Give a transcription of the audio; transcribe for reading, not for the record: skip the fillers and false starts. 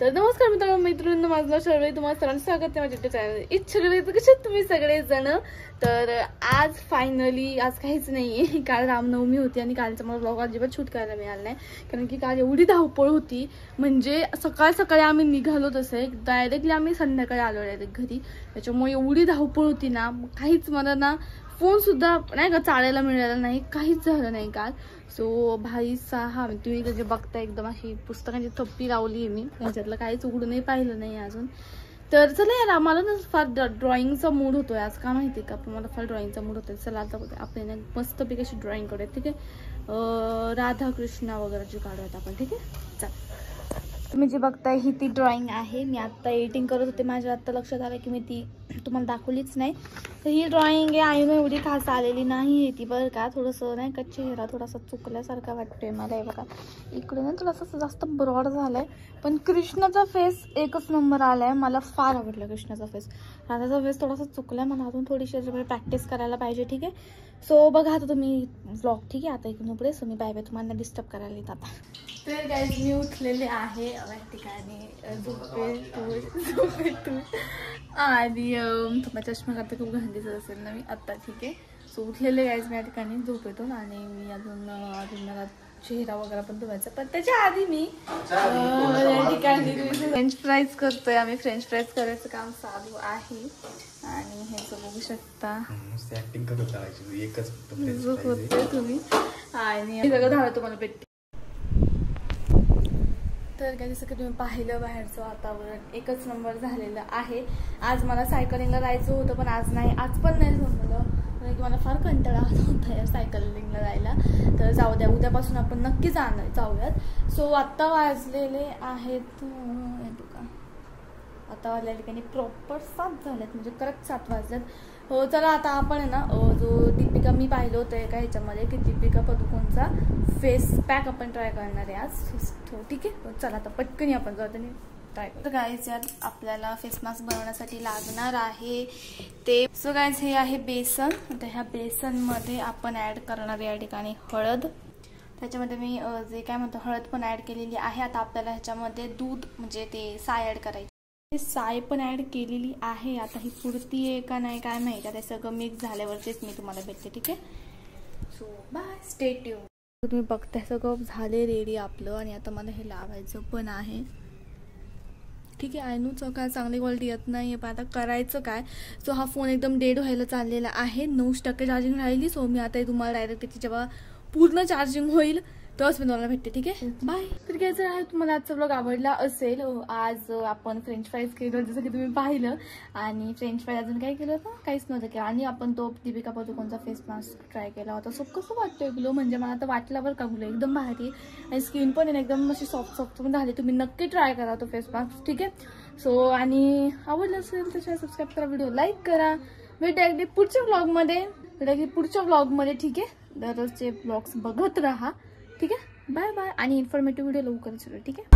तर नमस्कार मैत्रिणींनो, माझं नाव शर्वरी. तुम्हाला सर्वांचं स्वागत आहे माझ्या युट्यूब चॅनल इच्छा. कसे तुम्ही सगळेजण? तर आज फायनली आज काहीच नाहीये. काल रामनवमी होती आणि कालचा मला ब्लॉग अजिबात शूट करायला मिळाला नाही, कारण की काल एवढी धावपळ होती. म्हणजे सकाळी आम्ही निघालो, तसे डायरेक्टली आम्ही संध्याकाळी आलो डायरेक्ट घरी. त्याच्यामुळे एवढी धावपळ होती ना, काहीच मला ना फोन सुद्धा नाही का चालायला मिळाला नाही, काहीच झालं नाही काल. सो भाई सहा तुम्ही जे बघता एकदम अशी पुस्तकांची थप्पी लावली आहे मी, ह्याच्यातलं काहीच उघडून नाही पाहिलं नाही अजून. तर चला यार, आम्हाला ना फार ड्रॉइंगचा मूड होतोय आज, का माहिती का? पण मला फार ड्रॉइंगचा मूड होतोय. चला आता आपण मस्तपैकी अशी ड्रॉइंग करूया, ठीक आहे? राधा कृष्णा वगैरेची काढूयात आपण, ठीक आहे? चल, तुम्ही जे बघताय ही ती ड्रॉइंग आहे. मी आत्ता एडिटिंग करत होते, माझ्या आत्ता लक्षात आलं की मी ती तुम्हाला दाखवलीच नाही. तर ही ड्रॉइंग आहे, आई एवढी खास आलेली नाही आहे ती, बरं का? थोडंसं नाही का चेहरा थोडासा चुकल्यासारखा वाटतोय मला. हे बघा इकडे ना थोडासा जास्त ब्रॉड झालाय, पण कृष्णाचा फेस एकच नंबर आलाय. मला फार आवडला कृष्णाचा फेस. राधाचा फेस थोडासा चुकलाय, मला अजून थोडीशी प्रॅक्टिस करायला पाहिजे, ठीक आहे? सो बघा आता तुम्ही व्लॉग, ठीक आहे? आता इकडून पुढे. सो मी बाय बाय, तुम्हाला डिस्टर्ब करायला येत आता. तर गाईज मी उठलेले आहे ठिकाणी, झोपेतून आणि तुम्हाला चष्मा करता खूप घाण दिसत असेल ना मी आत्ता, ठीक आहे? सो उठलेले गाईज मी या ठिकाणी झोपेतून, आणि मी अजून मला चेहरा वगैरे पण धुवायचा. पण त्याच्या आधी मी या ठिकाणी फ्रेंच फ्राईज करतोय. आम्ही फ्रेंच फ्राईज करायचं काम चालू आहे, आणि हे बघू शकता तुम्ही, आणि सगळं धावलं तुम्हाला भेटते. तर काय जसं की तुम्ही पाहिलं, बाहेरचं वातावरण एकच नंबर झालेलं आहे. आज मला सायकलिंगला जायचं होतं, पण आज पण नाही जमलं, कारण की मला फार कंटाळा आला होता यार सायकलिंगला जायला. तर जाऊ द्या, उद्यापासून आपण नक्की जाऊयात. सो आत्ता वाजलेले आहेत बघा, आता वाजल्या ठिकाणी प्रॉपर 7 झालेत, म्हणजे करेक्ट 7 वाजल्यात. हो चला, आता आपण आहे ना जो दीपिका मी पाहिलं होतं एका ह्याच्यामध्ये की दीपिका पदुकोणचा फेस पॅक आपण ट्राय करणार आहे आज, ठीक आहे? चला आता पटकन आपण जाऊ ट्राय करू. तर गाईज यात आपल्याला फेस मास्क बनवण्यासाठी लागणार आहे ते. सो गाईज हे आहे बेसन. आता ह्या बेसनमध्ये आपण ॲड करणार आहे या ठिकाणी हळद. त्याच्यामध्ये मी जे काय म्हणतो हळद पण ॲड केलेली आहे. आता आपल्याला ह्याच्यामध्ये दूध म्हणजे ते साय ॲड करायची. साय पण ऍड केलेली आहे. आता ही पुरती आहे का नाही काय माहिती, आता सगळं मिक्स झाल्यावरतीच मी तुम्हाला भेटते, ठीक आहे? So bye, stay tune. तुम्ही बघताय सगळं झाले रेडी आपलं, आणि आता मला हे लावायचं पण आहे, ठीक आहे? आयनूचं काय चांगली क्वालिटी येत नाही आहे, पण आता करायचं काय? सो हा फोन एकदम डेड व्हायला चाललेला आहे, 9% चार्जिंग राहिली. सो मी आता तुम्हाला डायरेक्ट त्याची जेव्हा पूर्ण चार्जिंग होईल तेव्हाच मी तुम्हाला भेटते, ठीक आहे? बाय. तर काय जर तुम्हाला आजचा ब्लॉग आवडला असेल, आज आपण फ्रेंच फ्राईज केलं जसं की तुम्ही पाहिलं, आणि फ्रेंच फ्राईज अजून काय केलं होतं? काहीच नव्हतं केलं. आणि आपण तो दीपिका पदुकोणचा फेस मास्क ट्राय केला होता. सो कसं वाटतोय ग्लो? म्हणजे मला आता वाटलं बरं का ग्लो एकदम भारी, आणि स्किन पण एकदम अशी सॉफ्ट पण झाली. तुम्ही नक्की ट्राय करा तो फेस मास्क, ठीक आहे? सो आणि आवडलं असेल तर सबस्क्राईब करा, व्हिडिओ लाईक करा. भेटूया अगदी पुढच्या ब्लॉगमध्ये, ठीक आहे? दररोजचे ब्लॉग्स बघत राहा, ठीक आहे? Bye bye. आणि इन्फॉर्मेटिव्ह व्हिडिओ लवकरच, ठीक आहे?